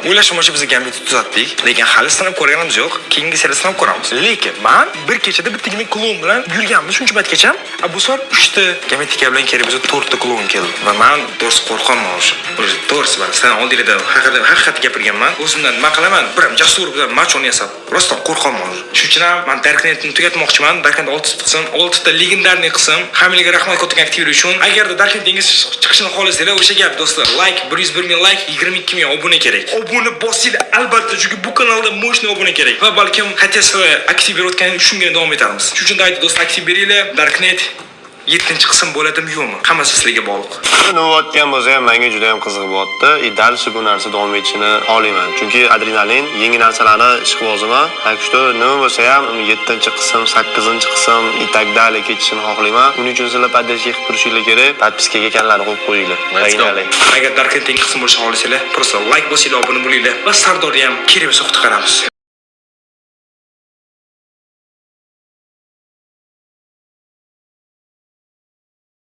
O'ylashimcha biz Gambitni tuzatdik, lekin hali sinab ko'rganimiz yo'q. Keyingi seriyada sinab ko'ramiz. Lekin men bir kechada bittagina klon bilan yurganmiz shuncha paytgacha. Bu safar 3 ta Gambit bilan kerak bizga 4 ta klon keldi. Va men to'g'risi qo'rqaman o'sha. To'g'risi bor. Sen oldingda haqiqat gapirganman. O'zimdan nima qilaman? Biram jasur bilan match o'ynayapman. Rostdan qo'rqaman. Shuning uchun ham men Darknetni tugatmoqchiman. Darknet 6 qism, 6 ta legendarniy qism. Hammaga rahmat katta aktivlar uchun. Agarda Darknetingiz chiqishini xohlasanglar, o'sha gap do'stlar. Like 101 ming like, 22 ming obuna kerak. Obuna bosinglar albatta, chunki bu kanalda mo'shni obuna kerak. Va balkim xatasizlar aktiv berayotgan shunga davom etamiz. Shuning uchun aytdim do'stlar, aktiv beringlar. Darknet 7-qism bo'ladimi yo'qmi? Hammasi sizlarga bog'liq. Navotgan bo'lsa ham menga juda ham qiziq bo'lyapti. Dal bu narsa davom etishini xohlayman. Chunki adrenalin, yangi narsalarni ishqiboziman. Aytishda nima bo'lsa ham 7-qism, 8-qism itagdali ketishini xohlayman. Uning uchun sizlar podдержка qilib turishingiz kerak. Podpiskaga kanalni qo'yib qo'yinglar. Agar Darkneting qism bo'lishni xohlasanglar, просто like bosinglar, obuna bo'linglar va Sardorni ham kerak bo'lsa qutqaramiz.